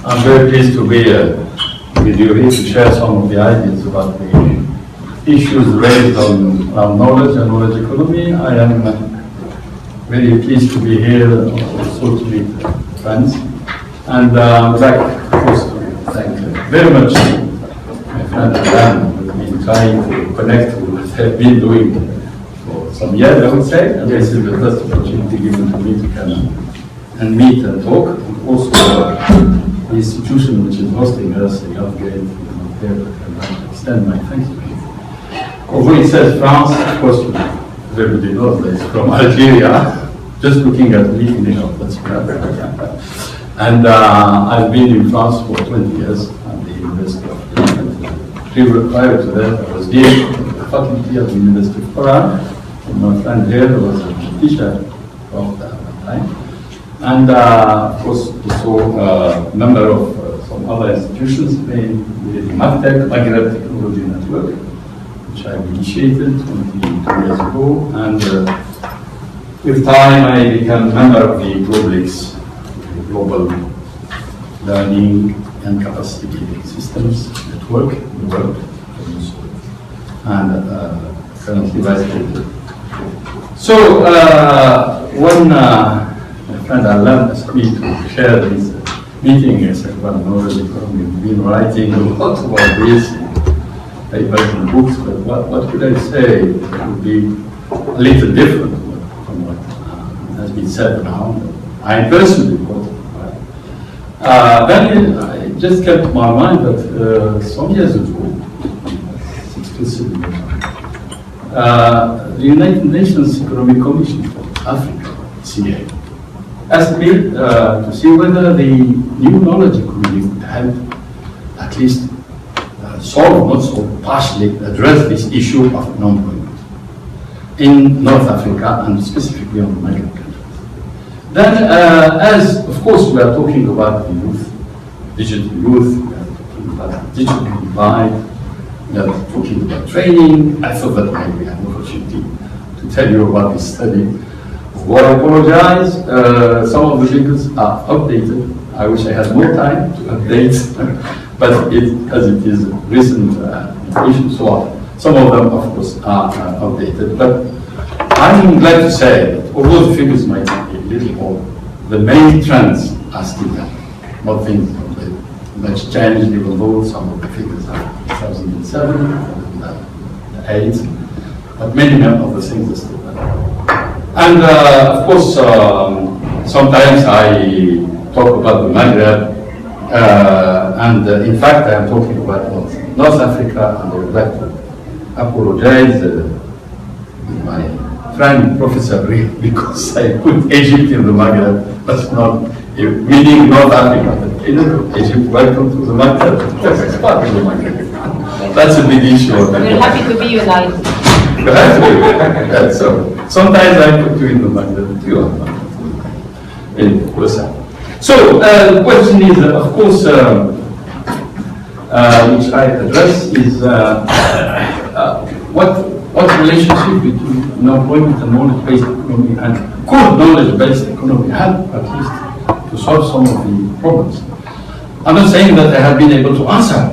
I'm very pleased to be with you here to share some of the ideas about the issues raised on knowledge and knowledge economy. I am very pleased to be here also to meet friends. And I would like, of course, to thank very much my friend Adam, who has been trying to connect with what I've been doing for some years, I would say. And this is the first opportunity given to me to come and meet and talk. And also the institution which is hosting us, the Abdekader, and I extend my thanks to you. Although it says France, of course, everybody knows that it's from Algeria. Just looking at me, that's right. And I've been in France for 20 years at the University of Lyon. Prior to that, I was dean of the faculty at the University of Oran. And my friend here was a teacher of that time. And of course, also a member of some other institutions, in the MEKEI, Maghreb Technology Network, which I initiated 22 years ago. And with time, I became a member of the GlobalX, the Global Learning and Capacity Building Systems Network in the world, and currently vice president. So, when my friend Alan asked me to share this meeting, I said, well, knowledge economy, we've been writing a lot about this, papers and books, but what could I say? It would be a little different from what has been said now. I personally thought. Then I just kept in my mind that some years ago, 6 to 7 years ago, the United Nations Economic Commission for Africa, CA, asked me to see whether the new knowledge economy would help at least solve, not solve, partially address this issue of unemployment in North Africa and specifically on the Maghreb countries. Then, as of course we are talking about the youth, digital youth, we are talking about digital divide, we are talking about training, I thought that maybe we have an opportunity to tell you about this study. Well, I apologize, some of the figures are outdated. I wish I had more time to update, but as it is recent information, so on. Some of them, of course, are outdated. But I'm glad to say that although the figures might be a little old, the main trends are still there. Nothing much changed, even though some of the figures are 2007, 2008, but many of the things are still there. And of course, sometimes I talk about the Maghreb, and in fact, I am talking about North Africa, and I would like to apologize to my friend, Professor Rick, because I put Egypt in the Maghreb. That's not meaning North Africa, but Egypt, welcome to the Maghreb. That's part of the Maghreb. That's a big issue. We're happy to be united. Yeah, so sometimes I put you in the Maghreb too. So the question is, of course, which I address is what relationship between unemployment and knowledge-based economy and good knowledge-based economy have at least to solve some of the problems. I'm not saying that I have been able to answer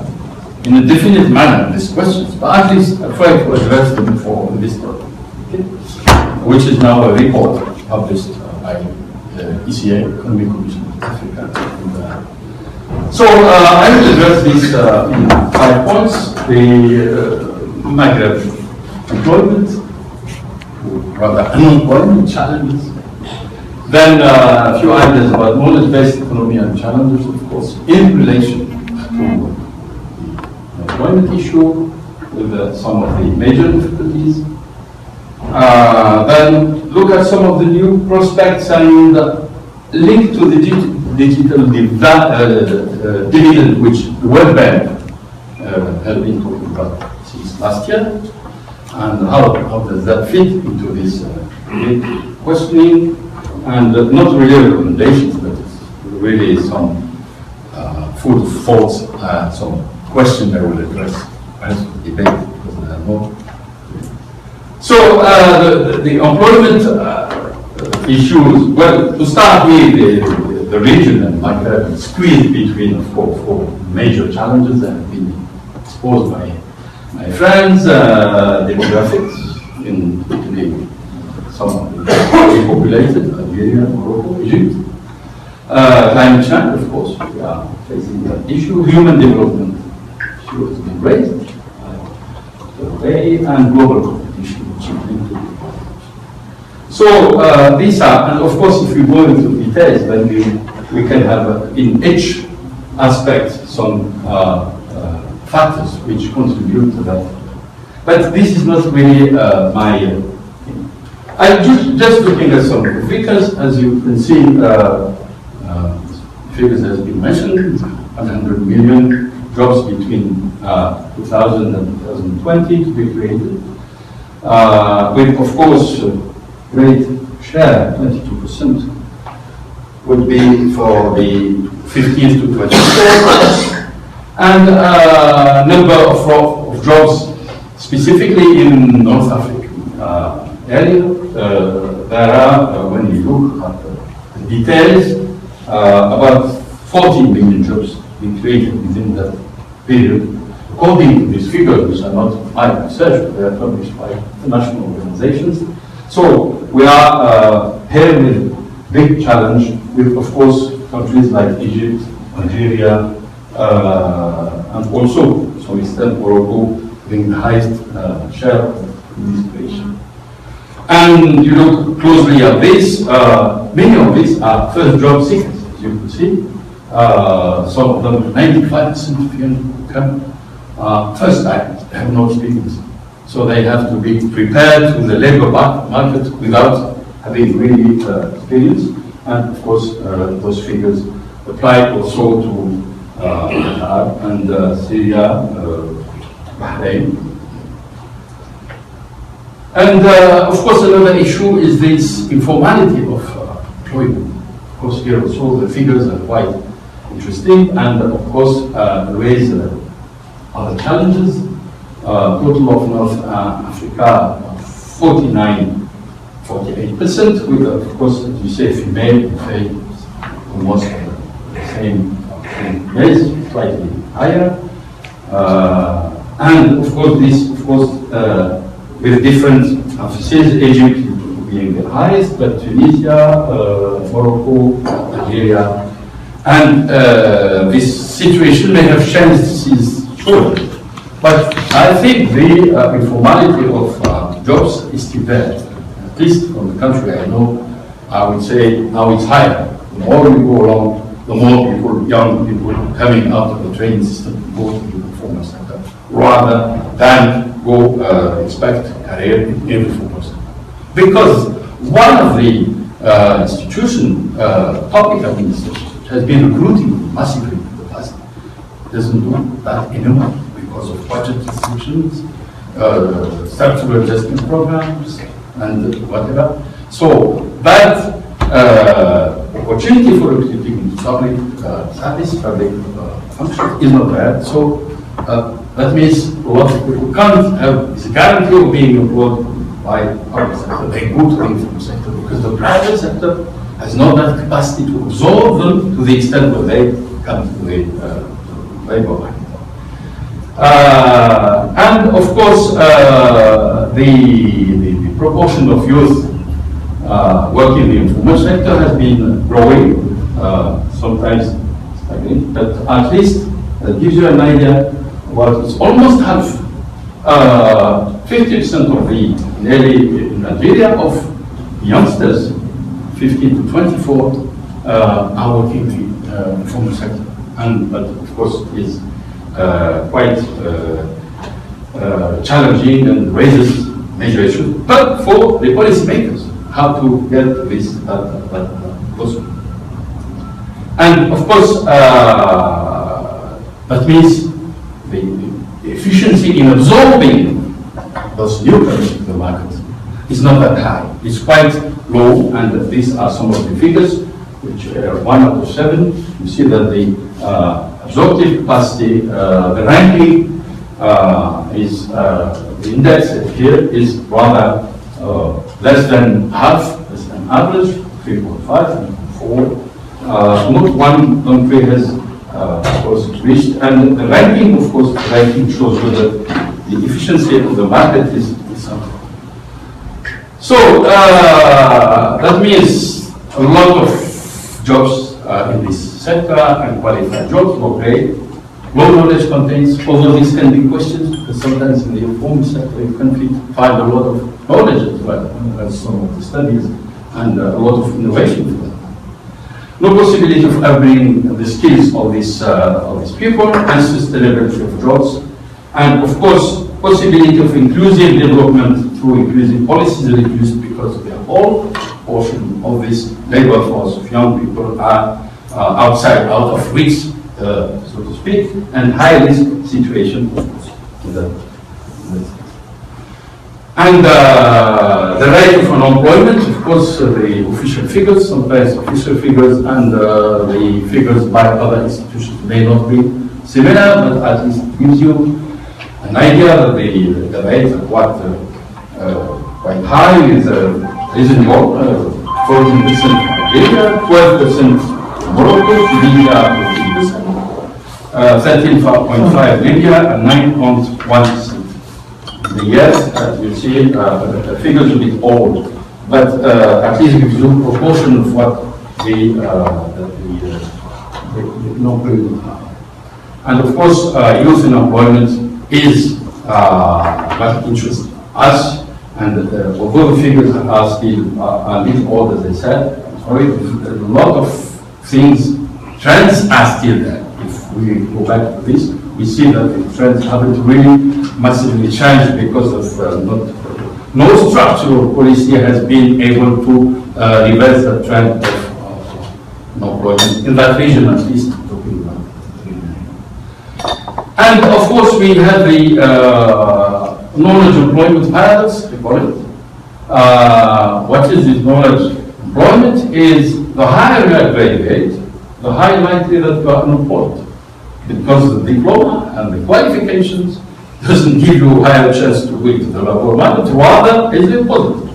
in a definite manner these questions, but at least I try to address them for this topic, okay? Which is now a report published by the ECA, Economic Commission of Africa. And, so I will address these in 5 points. The Maghreb employment, or rather unemployment challenges. Then a few ideas about knowledge-based economy and challenges, of course, in relation to employment issue with some of the major difficulties. Then look at some of the new prospects and link to the digital dividend, which the World Bank has been talking about since last year, and how does that fit into this questioning, and not really recommendations, but it's really some food for thought, some questions I will address as debate, because there are more. So the employment issues, well, to start with, the region and Maghreb squeezed between four major challenges that have been exposed by my friends, demographics, in particularly some of the depopulated, Algeria, Morocco, Egypt. Climate change, of course, we are facing that issue. Human development issue has been raised. And global competition, which is linked to the problems. So these are, and of course, if we go into details, then we can have in each aspect some factors which contribute to that. But this is not really my. I'm just looking at some figures, as you can see. Figures has been mentioned: 100 million jobs between 2000 and 2020 to be created, with, of course, great share, 22%, would be for the 15th to 24th, and number of jobs specifically in North African area. There are, when you look at the details, about 14 million jobs being created within that period, according to these figures, which are not my research, but they are published by international organizations. So we are here with big challenge with, of course, countries like Egypt, Algeria, and also, to some extent, Morocco, being the highest share of this creation. And you look closely at this, many of these are first job seekers, as you can see. Some of them, 95% of young come first time, they have no experience. So they have to be prepared to the labor market without having really experience. And of course, those figures apply also to Qatar and Syria, Bahrain. And of course, another issue is this informality of employment. Of course, here also the figures are quite interesting, and of course raise other challenges. Total of North Africa, 48%, with of course, as you say, female almost the same race, slightly higher. And of course, this, of course, with different emphasis, Egypt being the highest, but Tunisia, Morocco, Algeria, and this situation may have changed since shortly. But I think the informality of jobs is still there. At least from the country I know, I would say now it's higher. The more we go along, the more people, young people coming out of the training system go to the informal sector, rather than go expect career in every formal sector. Because one of the institutions, public administration, has been recruiting massively in the past, doesn't do that anymore because of budget restrictions, structural adjustment programs, and whatever. So that opportunity for recruiting public service, public functions is not there. So that means a lot of people can't have this guarantee of being employed by public sector. They go to the informal sector because the private sector has not that capacity to absorb them to the extent where they come to the labor market. And of course, the proportion of youth working in the informal sector has been growing, sometimes stagnant, but at least that gives you an idea. Well, it's almost half, 50% of the nearly in Algeria of youngsters, 15 to 24, are working in the informal sector, and but of course is quite challenging and raises major issues. But for the policymakers, how to get this possible, and of course that means the efficiency in absorbing those newcomers to the market is not that high. It's quite low, and these are some of the figures, which are 1 out of 7. You see that the absorptive capacity, the ranking is, the index here is rather less than half, less than average, 3.5 and 4 not one country has, of course, reached, and the ranking, of course, the ranking shows you that the efficiency of the market is something. So that means a lot of jobs in this sector and qualified jobs, low paid. Low knowledge contains, although these can be questions, because sometimes in the informal sector you can find a lot of knowledge as well, as some of the studies, and a lot of innovation for them. No possibility of upbringing the skills of these people, and sustainability of jobs, and of course, possibility of inclusive development through inclusive policies reduced because the whole portion of this labor force of young people are out of reach, so to speak, and high risk situation, of course. And the rate of unemployment, of course, the official figures, sometimes official figures, and the figures by other institutions may not be similar, but at least it gives you an idea that the rates are quite high. Is in Europe, 14% Algeria, 12% Morocco, Tunisia 14%, 13.5% Libya, and 9.1%. The years, you see, the figures are a bit old, but at least gives you a proportion of what the unemployment are. And of course, youth unemployment is what interests us. And although the figures are still a little old, as I said, a lot of things, trends are still there. If we go back to this, we see that the trends haven't really massively changed because of no structural policy has been able to reverse the trend of unemployment in that region, at least. Talking about. And of course, we have the knowledge employment paradox, we call it. What is this knowledge employment? Is the higher you are graduate, the higher likelihood that you are unemployed. Because the diploma and the qualifications doesn't give you a higher chance to go into the labor market, rather is the opposite.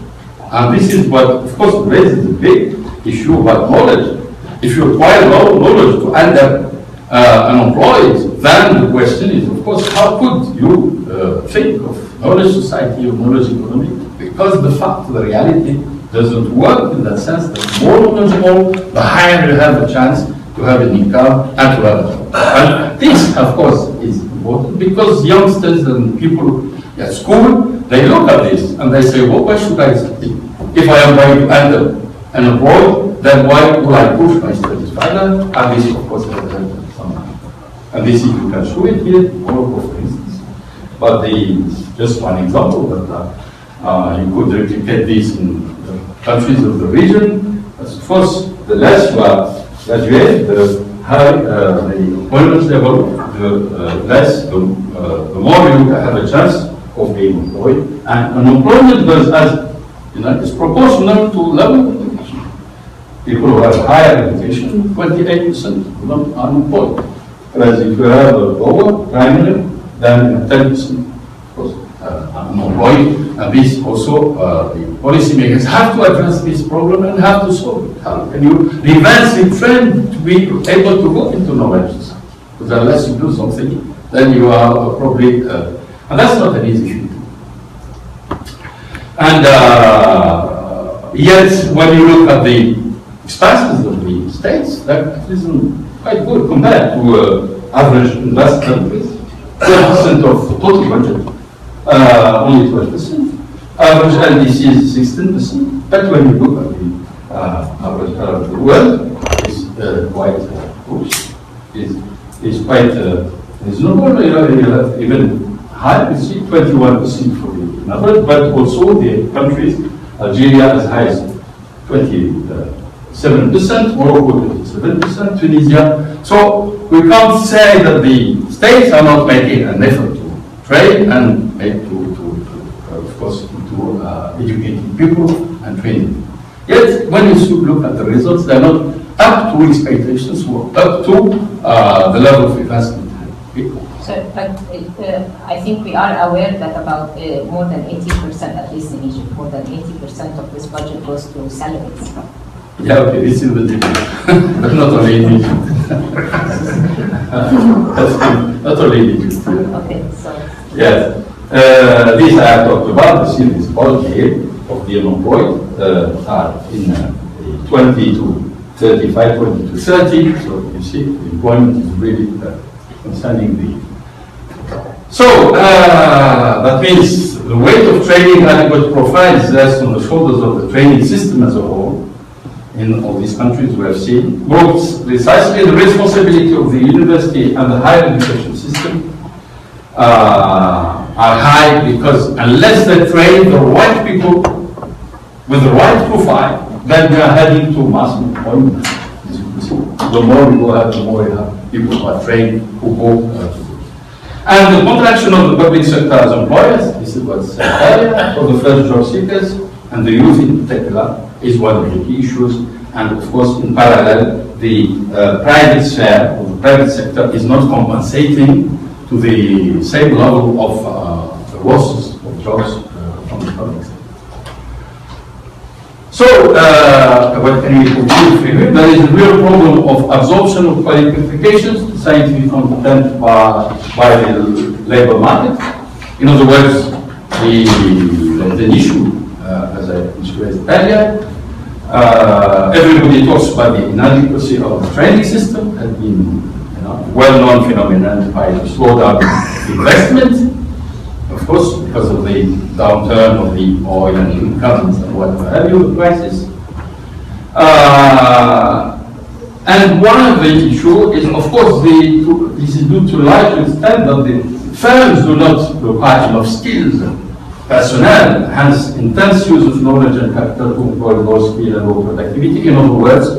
And this is what, of course, raises a big issue about knowledge. If you acquire knowledge to end up unemployed, then the question is, of course, how could you think of knowledge society or knowledge economy? Because the reality doesn't work in that sense that the more knowledgeable, the higher you have a chance to have an income and to have a job. And this, of course, is important because youngsters and people at school, they look at this and they say, well, why should I study? If I am going to end up unemployed, then why will I push my studies further? And this, of course, has helped somehow. And this, if you can show it here, Morocco, for instance. But just one example, but you could replicate this in the countries of the region. Of course, the less you are graduate, the higher the employment level, the more you have a chance of being employed. And unemployment goes as, is proportional to level of education. People who have higher education, 28% are unemployed. Whereas if you have a lower primary, then 10% of course unemployed. And this also, the policymakers have to address this problem and have to solve it. How can you reverse the trend to be able to go into knowledge? Because unless you do something, then you are probably, and that's not an easy thing. And yet, when you look at the expenses of the states, that isn't quite good compared to average investment countries. 12% of the total budget, only 12%. Average LDC is 16%. But when you look at the average of the world, it's quite good. It's quite reasonable. You have even high, you see 21% for the average, but also the countries, Algeria as high as 27%, Morocco 27%, Tunisia. So we can't say that the states are not making an effort to trade and make of course, to educating people and training them. Yet, when you look at the results, they're not up to expectations, or up to the level of investment. So, but I think we are aware that about more than 80%, at least in Egypt, more than 80% of this budget goes to salaries. Yeah, okay, it's in the debate, but not only in Egypt. Not only in Egypt. Okay, so. Yes. These I have talked about, the series policy here of the unemployed are in 20 to 35, 20 to 30. So you see, the employment is really concerning the. So that means the weight of training adequate profiles rests on the shoulders of the training system as a whole. In all these countries we have seen, both precisely the responsibility of the university and the higher education system are high, because unless they train the right people with the right profile, then we are heading to mass employment. The more we go out, the more we have people who are trained, who go to do. And the contraction of the public sector as employers, this is what I said earlier, for the first job seekers, and the youth in particular, is one of the key issues. And of course, in parallel, the private sphere, or the private sector, is not compensating to the same level of the losses of jobs from the public sector. So, what can we conclude here? There is a real problem of absorption of qualifications, scientific content by the labor market. In other words, the issue, as I illustrated earlier, everybody talks about the inadequacy of the training system, has been well-known phenomenon by the slowdown of investment, of course, because of the downturn of the oil and incomes and whatever have you, the prices. And one of the issues is, of course, this is due to large extent that the firms do not require enough skills, personnel, hence intense use of knowledge and capital to employ low skill and low productivity. In other words,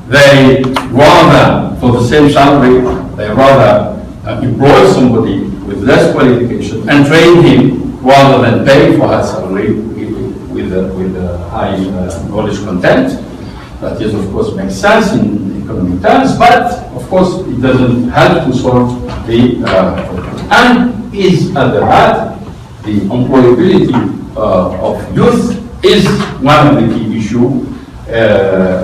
they rather, for the same salary, they rather employ somebody with less qualification and train him rather than pay for that salary with a high knowledge content. That is, of course, makes sense in economic terms, but of course it doesn't help to solve the and is at the heart the employability of youth is one of the key issues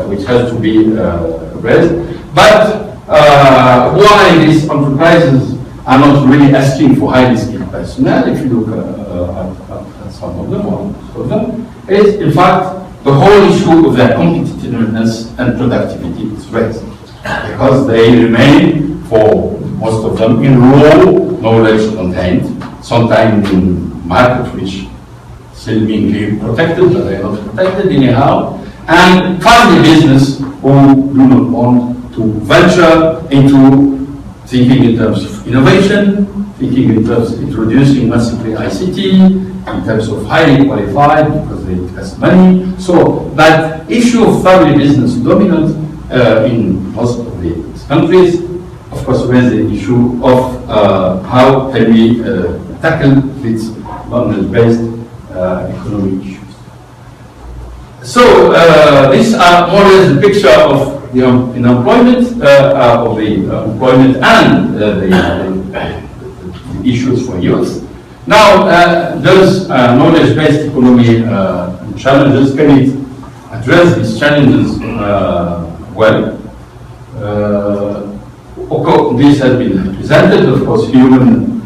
which has to be addressed. But why these enterprises are not really asking for highly skilled personnel, if you look at some of them, or most of them, is in fact the whole issue of their competitiveness and productivity is raised. Because they remain, for most of them, in raw knowledge content, sometimes in market which still being protected, but they are not protected anyhow, and family business who do not want to venture into thinking in terms of innovation, thinking in terms of introducing massively ICT, in terms of highly qualified because they invest money. So that issue of family business dominant in most of the countries, of course, raises the issue of how can we tackle these knowledge-based economic issues. So these are more or less the picture of the employment and the issues for youth. Now, those knowledge-based economy challenges, can it address these challenges well? This has been presented, of course, human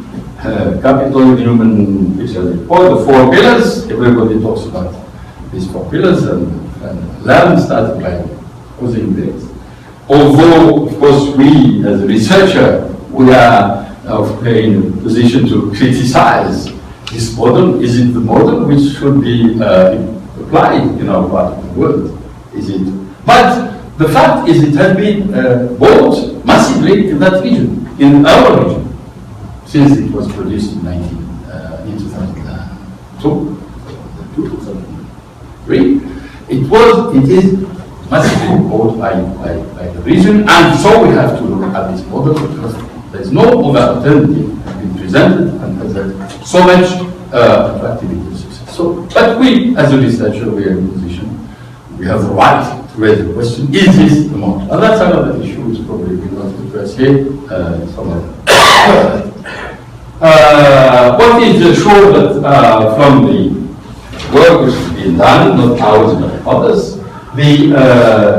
capital, human, which are the 4 pillars. Everybody talks about these 4 pillars, and Lam started by posing this. Although, of course, we as a researcher, we are in a position to criticize this model. Is it the model which should be applied in our part of the world? Is it? But the fact is, it has been bought massively in that region, in our region, since it was produced in 2002, 2003. It is massively bought by the region, and so we have to look at this model because there's no other alternative has been presented and has had so much attractivity. So, but we, as a researcher, we are in a position, we have the right to raise the question: is this the model? And that's another issue which probably we will not address here. What is sure that from the work which has been done, not ours but others, the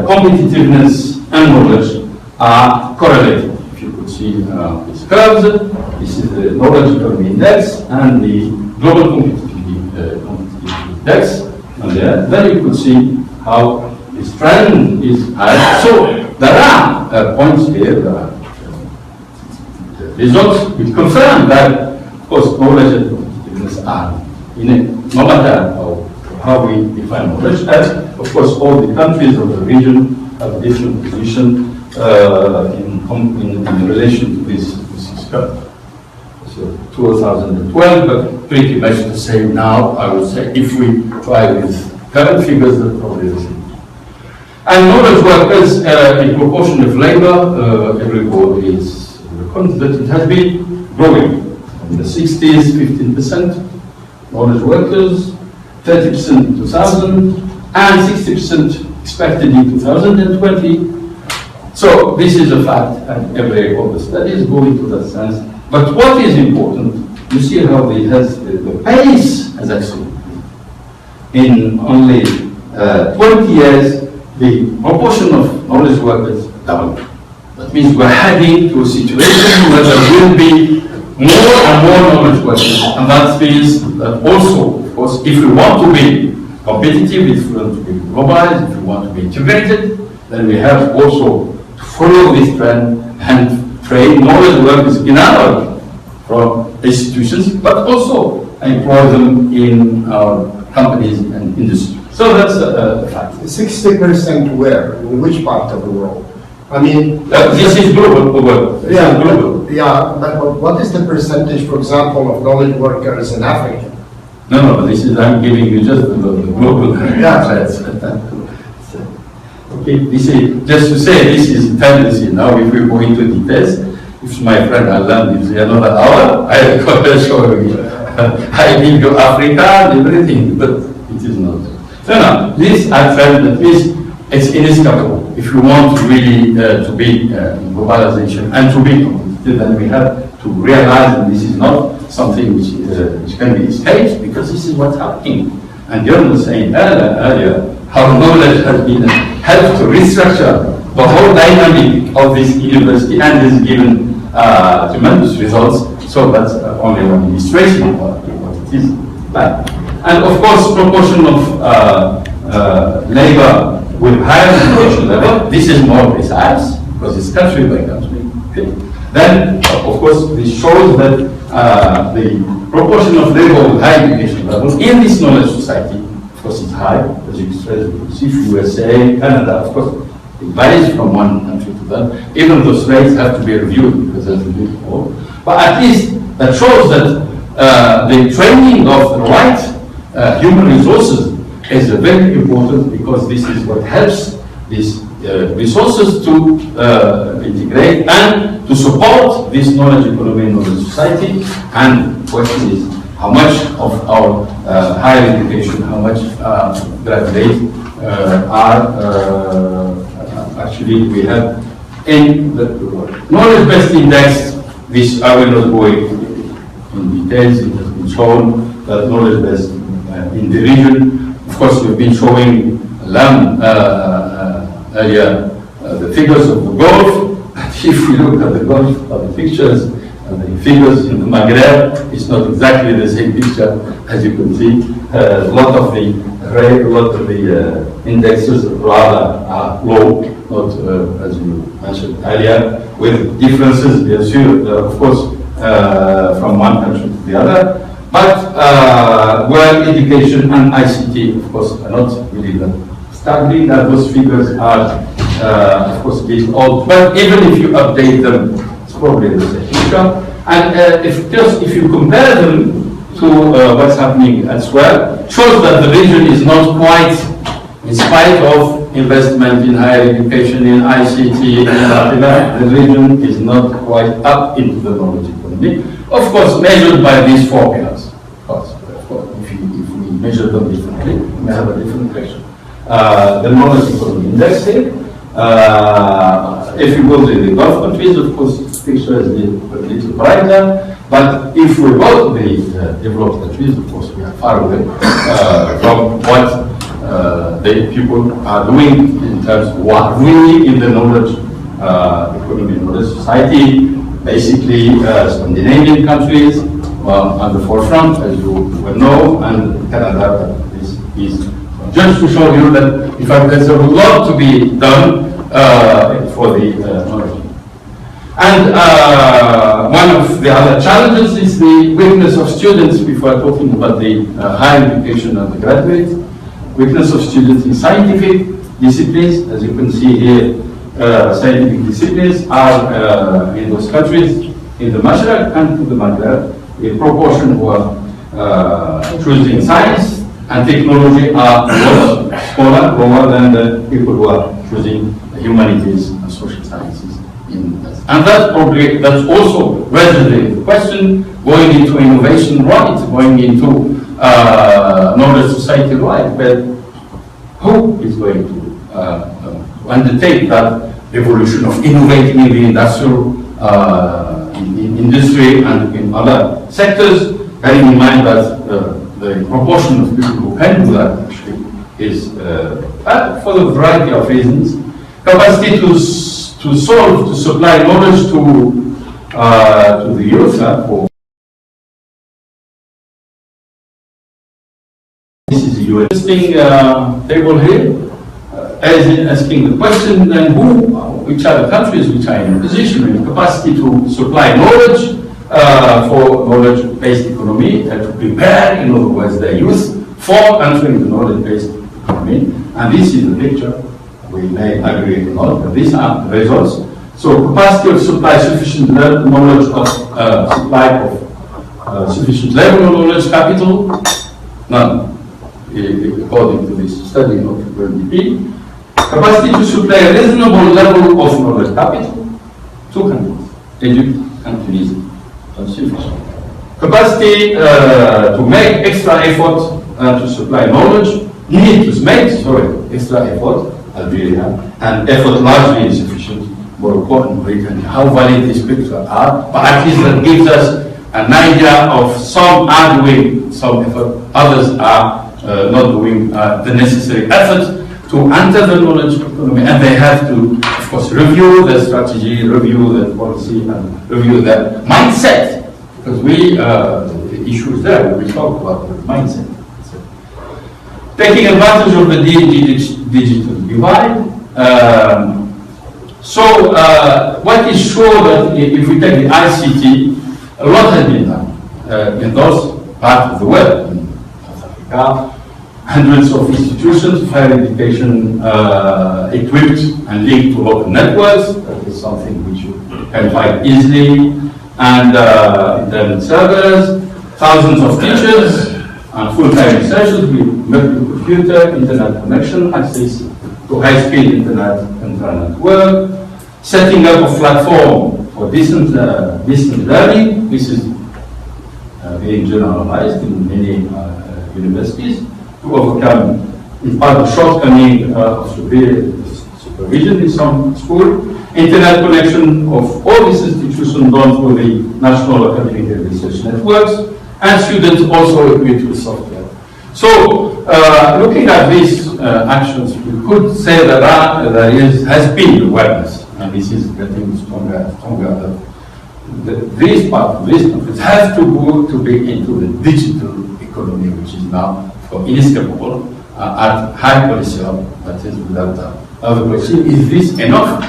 competitiveness and knowledge are correlated. If you could see these curves, this is the knowledge economy index and the global competitiveness index, and then you could see how this trend is high. So there are points here, there are results which confirm that, of course, knowledge and competitiveness are in it, no matter how we define knowledge. And of course, all the countries of the region have a different position in relation to this curve. So 2012, but pretty much the same now, I would say, if we try with current figures, they're probably the same. And knowledge workers, in proportion of labor, everybody is reckoned that it has been growing. In the 60s, 15%, knowledge workers, 30% in 2000, and 60% expected in 2020. So this is a fact, and every all the studies go into that sense. But what is important, you see how the pace has actually, in only 20 years, the proportion of knowledge workers doubled. That means we're heading to a situation where there will be more and more knowledge workers, and that means that also, of course, if we want to be competitive, if we want to be globalized, if we want to be integrated, then we have also to follow this trend and train knowledge workers in our from institutions, but also employ them in our companies and industry. So that's a fact. 60% where? In which part of the world? I mean, this is global. Yeah, global. Yeah, but what is the percentage, for example, of knowledge workers in Africa? No, this is, I'm giving you just the global trends. Okay, this is, just to say, this is tendency. Now, if we go into details, if my friend Alan gives you another hour, I will show you. I give you Africa and everything, but it is not. No, this I felt that it's inescapable. If we want to really to be in globalization and to be competitive, then we have to realize that this is not something which can be escaped, because this is what's happening. And John was saying earlier how knowledge has been helped to restructure the whole dynamic of this university and has given tremendous results. So that's only one illustration of what it is like. And of course, proportion of labor with higher education level, this is more precise because it's country by country. Okay. Then, of course, this shows that the proportion of labor with high education level in this knowledge society, of course, is high, as you can see, USA, Canada, of course, it varies from one country to the other. Even those rates have to be reviewed because there's a bit more. But at least that shows that the training of the right human resources is very important, because this is what helps these resources to integrate and to support this knowledge economy and knowledge society. And the question is how much of our higher education, how much graduates are actually we have in the knowledge-based index. This I will not go in details. It has been shown that knowledge-based in the region. Of course, we've been showing earlier the figures of the Gulf. If we look at the Gulf, at the pictures and the figures in the Maghreb, it's not exactly the same picture. As you can see, a lot of the indexes rather are low, not as you mentioned earlier, with differences, of course, from one country to the other. But where education and ICT, of course, are not really that staggering, that those figures are, of course, a bit old. But even if you update them, it's probably the same picture. And if you compare them to what's happening elsewhere, shows that the region is not quite, in spite of investment in higher education, in ICT, the region is not quite up into the knowledge economy. Of course, measured by these four pillars. Of course, if we measure them differently, we may have a different question. The knowledge economy index here. If you go to the Gulf countries, of course, the picture is a little brighter. But if we go to the developed countries, of course, we are far away from what the people are doing in terms of what really in the knowledge economy, knowledge society. Basically, Scandinavian countries on the forefront, as you well know, and Canada is just to show you that in fact there's a lot to be done for the knowledge. And one of the other challenges is the weakness of students, before talking about the higher education and the graduates, weakness of students in scientific disciplines. As you can see here, scientific disciplines are in those countries, in the Mashraq and to the Maghreb, a proportion who are choosing science and technology are smaller, lower than the people who are choosing humanities and social sciences. And that's also raises the question, going into innovation right, going into knowledge society right, but who is going to undertake that revolution of innovating in the industrial in industry and in other sectors, bearing in mind that the proportion of people who can do that actually is, for a variety of reasons, capacity to solve, to supply knowledge to the youth. This is the interesting table here, asking the question then which are the countries which are in a position and capacity to supply knowledge for knowledge-based economy, to prepare, in other words, their youth for entering the knowledge-based economy. And this is the picture. We may agree or not, but these are the results. So capacity of supply sufficient knowledge of supply of sufficient level of knowledge capital, none, according to this study of UNDP. Capacity to supply a reasonable level of knowledge capital, 2 countries, Egypt and Tunisia, insufficient. Capacity to make extra effort to supply knowledge, need to make, extra effort, Algeria, and effort largely insufficient. More important, how valid these pictures are, but at least that gives us an idea of some are doing some effort, others are not doing the necessary effort to enter the knowledge economy, and they have to, of course, review their strategy, review their policy, and review their mindset, because the issue is there, we talk about the mindset. Taking advantage of the digital divide. What is sure that if we take the ICT, a lot has been done in those parts of the world, in South Africa, hundreds of institutions of higher education equipped and linked to local networks. That is something which you can find easily, and internet servers, thousands of teachers, and full-time researchers with multi-computer, internet connection, access to high-speed internet work, setting up a platform for distance learning. This is being generalized in many universities to overcome, in part, the shortcoming of supervision in some school. Internet connection of all these institutions done through the National Academic and Research Networks, and students also equipped with software. So, looking at these actions, we could say that there has been awareness, and this is getting stronger and stronger. These countries have to be into the digital economy, which is now inescapable at high policy level. That is without doubt. Now the question is this enough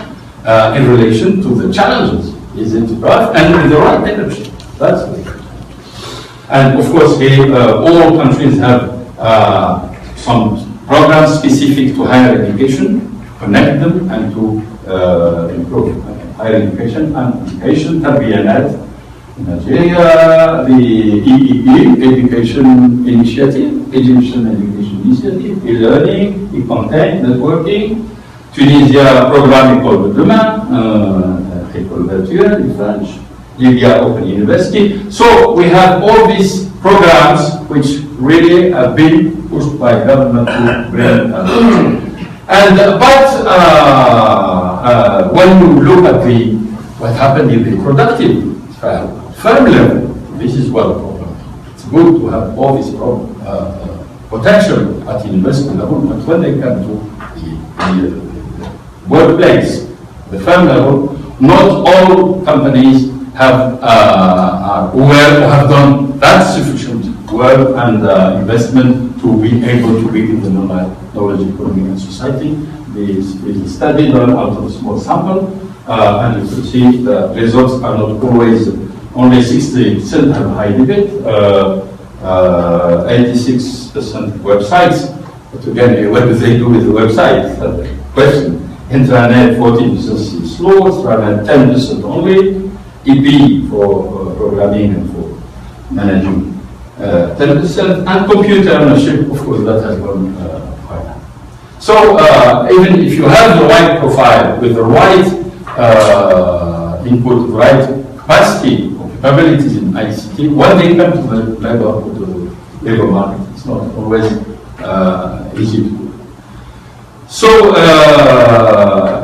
in relation to the challenges? Is it right and in the right direction? That's the question. And of course, all countries have some programs specific to higher education, to connect them and to improve higher education and education. TRBNet in Nigeria, the EEE, Education Initiative, Egyptian Education Initiative, e-learning, e-content, networking, Tunisia programme École de Demain, École Virtuelle in French, Libya Open University. So we have all these programs which really have been pushed by government to bring when you look at what happened in the productive firm level, this is well problem. It's good to have all these potential at university level, but when they come to the workplace, the firm level, not all companies are aware or have done that sufficient work and investment to be able to be in the knowledge economy and society. This is a study done out of a small sample, and you can see the results are not always, only 60% have high debate, 86% websites. But again, what do they do with the website? Question. Intranet 14% is slow, extranet 10% only, EP for programming and for managing 10%, and computer ownership, of course, that has gone quite high. So even if you have the right profile with the right input, the right capacity or capabilities in ICT, when they come to the labor market, it's not always easy to do. So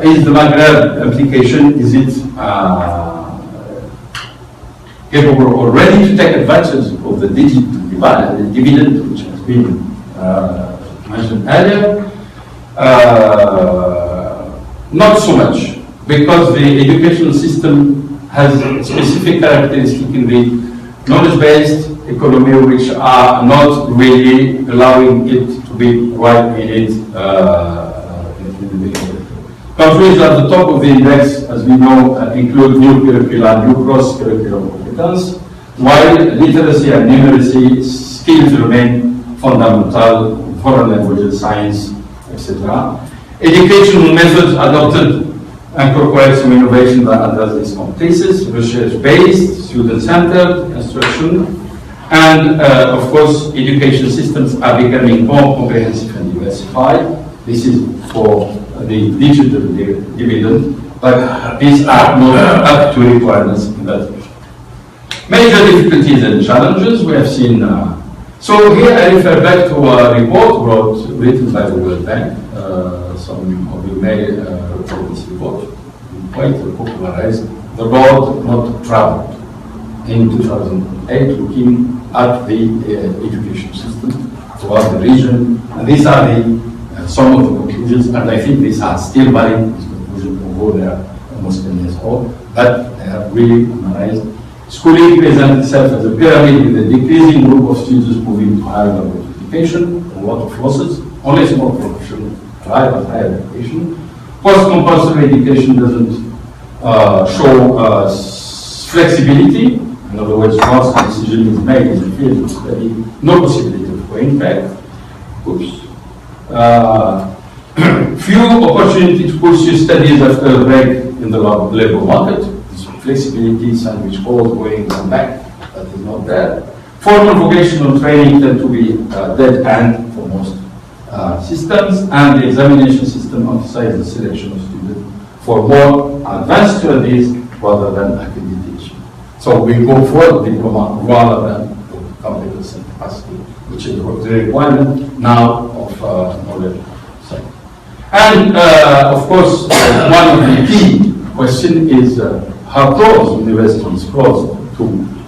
is the Maghreb application, is it capable or ready to take advantage of the digital dividend which has been mentioned earlier? Not so much, because the educational system has specific characteristics in the knowledge-based economy which are not really allowing it to be right in it. Countries at the top of the index, as we know, include new curricula, new cross-curricular competence, while literacy and numeracy skills remain fundamental, foreign languages, science, etc. Educational methods adopted incorporate some innovation that address these competences, research-based, student-centered instruction, and of course, education systems are becoming more comprehensive and diversified. This is for the digital dividend, but these are not up to requirements in that way. Major difficulties and challenges we have seen. So here I refer back to a report written by the World Bank. Some of you may recall this report. Quite popularized the road not traveled in 2008, looking at the education system throughout the region. And these are some of the conclusions, and I think these are still valid, these conclusions, although they are almost 10 years old, but they have really analyzed. Schooling presents itself as a pyramid with a decreasing group of students moving to higher level of education, a lot of losses, only a small proportion thrive at higher education. Post-compulsory education doesn't show flexibility. In other words, once the decision is made in the field of study, no possibility of going back. Oops. Few opportunity to pursue studies after a break in the labor market. This flexibility, sandwich course, going back, that is not there. Formal vocational training tend to be dead end for most systems, and the examination system emphasizes the selection of students for more advanced studies rather than accreditation. So we go for the diploma rather than the competence and capacity, which is the requirement now of knowledge. And of course, one of the key questions is how close universities close to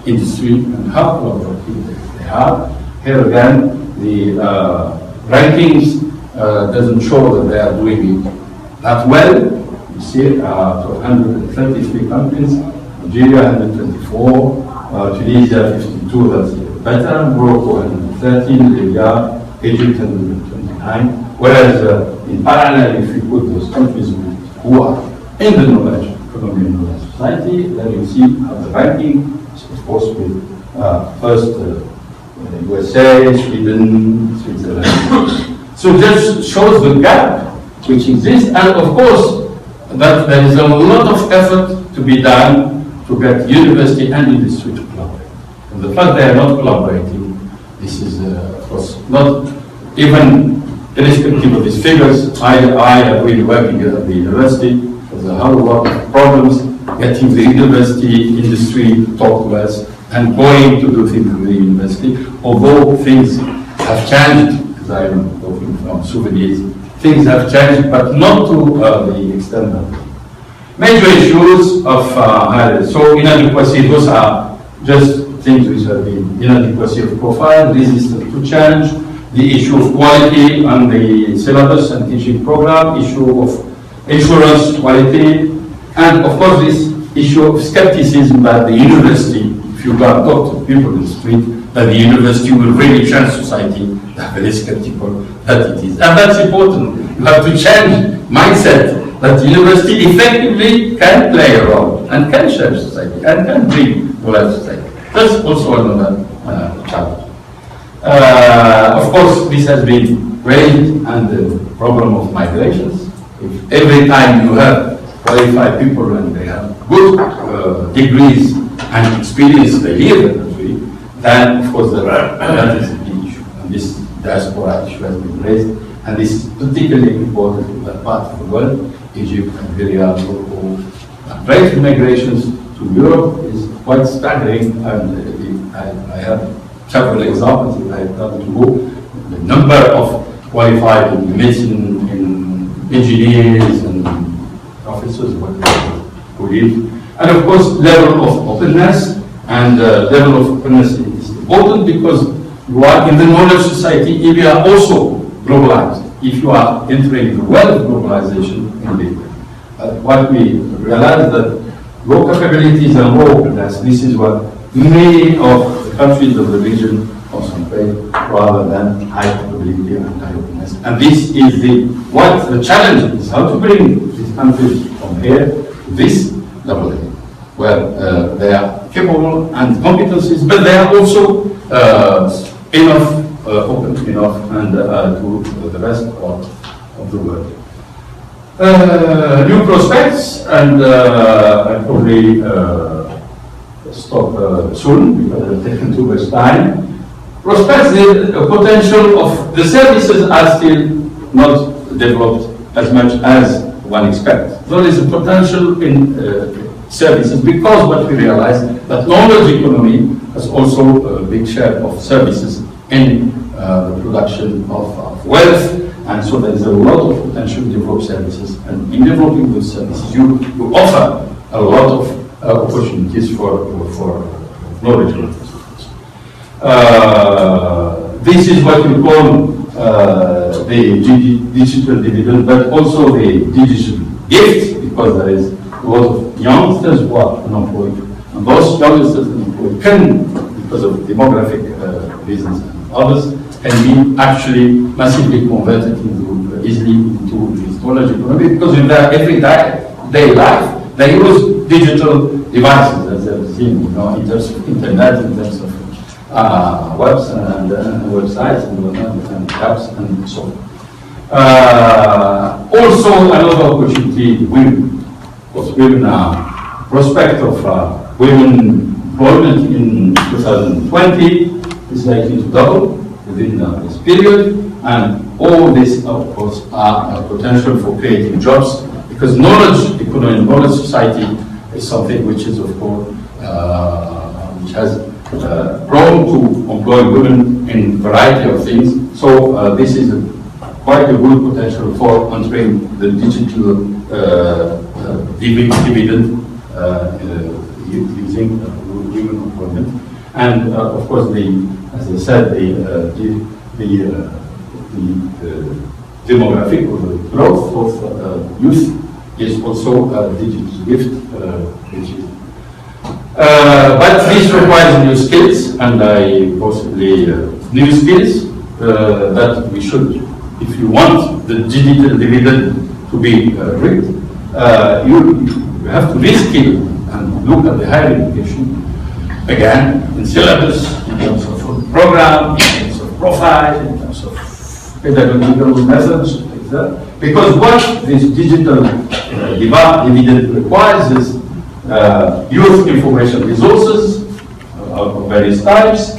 industry and how collaborative they are. Here again, the rankings doesn't show that they are doing it that well. You see, 133 countries, Nigeria 124, Tunisia 52, that's better, Morocco 113, Libya, Egypt 129. Whereas in parallel, if you put those countries who are in the knowledge economy and knowledge society, then you see the ranking, of course, with first USA, Sweden, Switzerland. So this shows the gap which exists, and of course, that there is a lot of effort to be done to get university and industry to collaborate. And the fact they are not collaborating, this is, of course, not even irrespective of these figures. I have been working at the university. There's a whole lot of problems getting the university industry to talk to us and going to do things with the university. Although things have changed, as I am talking from souvenirs, things have changed, but not to the extent that. Major issues of so inadequacy, those are just things which have been inadequacy of profile, resistance to change, the issue of quality on the syllabus and teaching program, issue of insurance quality, and of course this issue of skepticism that the university, if you go and talk to people in the street, that the university will really change society, they're very skeptical that it is. And that's important. You have to change mindset that the university effectively can play a role and can change society and can bring to life society. That's also another challenge. Of course, this has been raised, and the problem of migrations. If every time you have qualified people and they have good degrees and experience, they leave the country, then of course that is a big issue. And this diaspora issue has been raised, and this is particularly important in that part of the world, Egypt and Syria, Morocco. Rate of migrations to Europe is quite staggering, and I have several examples if I have to go. The number of qualified in medicine, in engineers and officers who leave. And of course, level of openness, and level of openness is important because you are in the knowledge society if you are also globalized. If you are entering the world of globalization, what we realize that low capabilities and low openness, this is what many of the countries of the region concentrate rather than high capability and high openness. And this is what the challenge is, how to bring these countries from here to this level, where they are capable and competencies, but they are also enough, open enough, and to the rest of the world. New prospects, and I probably stop soon because I've taken too much time. Prospects, the potential of the services are still not developed as much as one expects. There is a potential in services because what we realize that knowledge economy has also a big share of services in the production of wealth, and so there is a lot of potential to develop services, and in developing those services you offer a lot of opportunities for knowledge transfer. This is what we call the digital dividend, but also the digital gift, because there is a lot of youngsters who are unemployed, and those youngsters unemployed can, because of demographic reasons and others, can be actually massively converted easily into this knowledge economy, because in their everyday life they use digital devices, as I've seen, in terms of internet, in terms of webs and websites and apps and so on. Also, another opportunity, women. Because women are prospect of women employment in 2020 is likely to double within this period, and all this, of course, are potential for creating jobs, because knowledge economy, knowledge society is something which is, of course, which has grown to employ women in a variety of things. So this is quite a good potential for entering the digital dividend using women employment. And of course, as I said, the demographic or the growth of youth is also a digital gift, which is but this requires new skills, and possibly new skills that we should, if you want the digital dividend to be reaped, you have to reskill and look at the higher education again in syllabus, in terms of program, in terms of profile, in terms of pedagogical methods, like that. Because what this digital dividend requires is youth information resources of various types,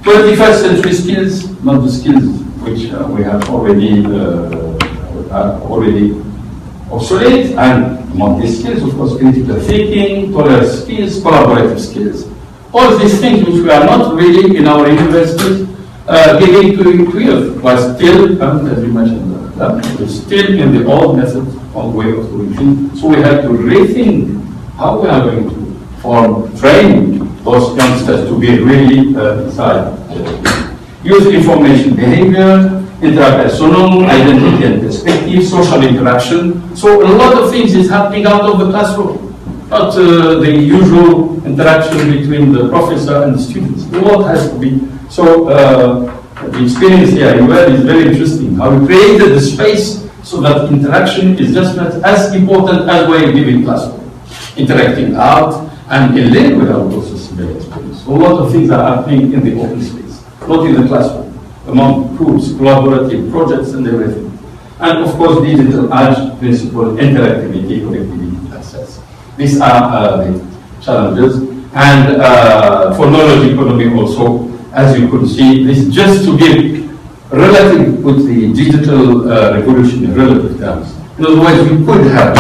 21st century skills, not the skills which we have already obsolete, and among these skills, of course, critical thinking, tolerance skills, collaborative skills. All these things which we are not really in our universities giving to youth, but still, as you mentioned, we're still in the old method of way of doing things. So we have to rethink how we are going to train those youngsters to be really inside. Youth information behavior, interpersonal, identity and perspective, social interaction. So a lot of things is happening out of the classroom, not the usual interaction between the professor and the students. A lot has to be. So the experience here is very interesting. How we created the space so that interaction is just as important as we're giving classroom. Interacting out and in learning without also civil experience. So a lot of things are happening in the open space, not in the classroom, among groups, collaborative projects and everything. And of course, digital age principle, interactivity, connectivity, access. These are the challenges. And for knowledge economy also, as you could see, this is just to give relative, with the digital revolution in relative terms. In other words, we could have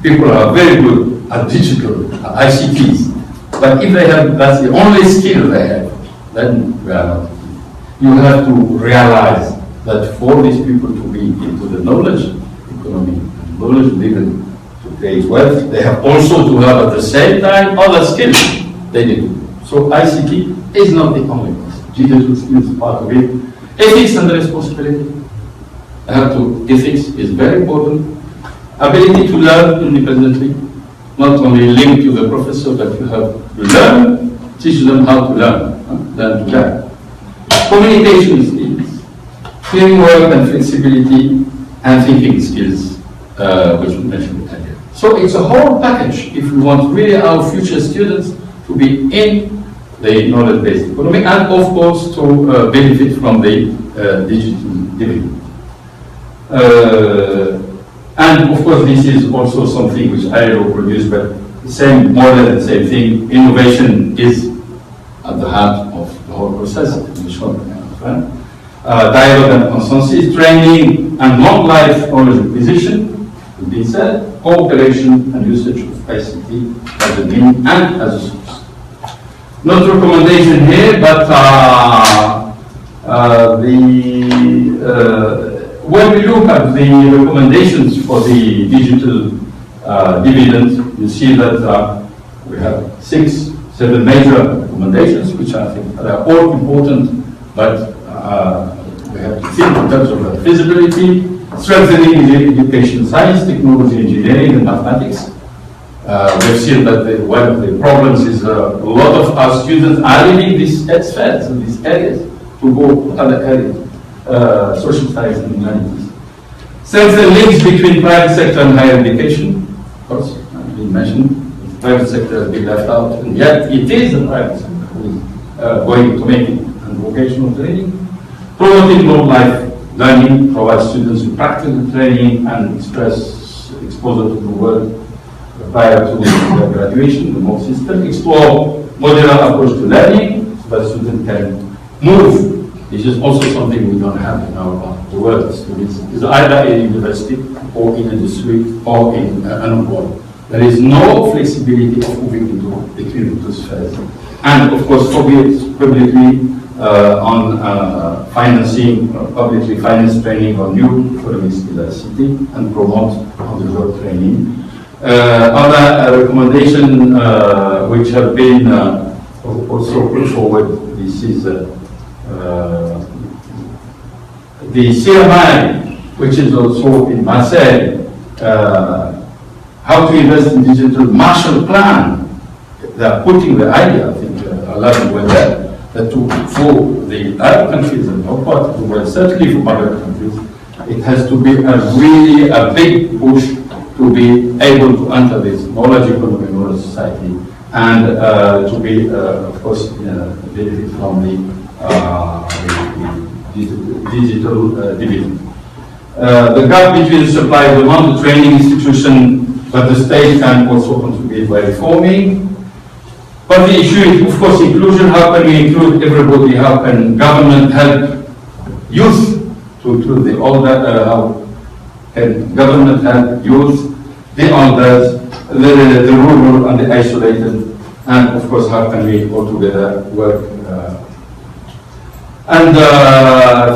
people who are very good at digital, at ICTs, but if they have, that's the only skill they have, then we are not. You have to realize that for these people to be into the knowledge economy, knowledge driven to create wealth, they have also to have at the same time other skills they need. So ICT is not the only one. Digital skills is part of it. Ethics and responsibility. Ethics is very important. Ability to learn independently, not only linked to the professor, but you have to learn, teach them how to learn, learn to learn. Communication skills, teamwork and flexibility, and thinking skills, which we mentioned earlier. So it's a whole package if we want really our future students to be in the knowledge-based economy and of course to benefit from the digital dividend. And of course this is also something which ILO produced, but same, more than the same thing. Innovation is at the heart of the whole process. Dialogue and consensus, training and long life knowledge acquisition, to be said, cooperation and usage of ICT as a means and as a source. Not recommendation here, but when we look at the recommendations for the digital dividend, you see that we have 7 major recommendations, which I think are all important, but we have to think in terms of feasibility, strengthening education, science, technology, engineering, and mathematics. We've seen that one of the problems is a lot of our students are leaving these spheres and these areas to go to other areas, social science and humanities. Strengthen links between private sector and higher education. Of course, I've been mentioned, the private sector has been left out, and yet it is the private sector who is going to make it and vocational training. Promoting long-life learning, provide students with practical training and exposure to the world prior to their graduation, the MOOC system. Explore modular approach to learning so that students can move. This is also something we don't have in our part of the world. Students is either in university or in industry or in unemployed. There is no flexibility of moving between the spheres. And of course, publicly on financing, publicly financed training on new economic skills ICT and promote on-the-job training. Other recommendation which have been also put forward, this is the CMI, which is also in Marseille, how to invest in digital Marshall Plan. They are putting the idea, I think, alive with that, that for the Arab countries and no part of the world, certainly for other countries, it has to be really a big push to be able to enter this knowledge economy, knowledge society, and to be, of course, benefit from the digital dividend. The gap between supply and demand, the training institution, but the state can also contribute by reforming. But the issue is, of course, inclusion. How can we include everybody? How can government help youth to include the older? How can government help youth, the elders, the rural and the isolated? And of course, how can we all together work?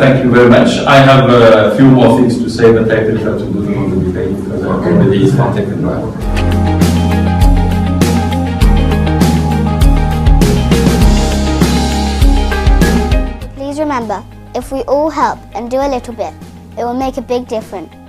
Thank you very much. I have a few more things to say, but I prefer to do them on the debate because I already started taken by. Please remember remember, if we all help and do a little bit, it will make a big difference.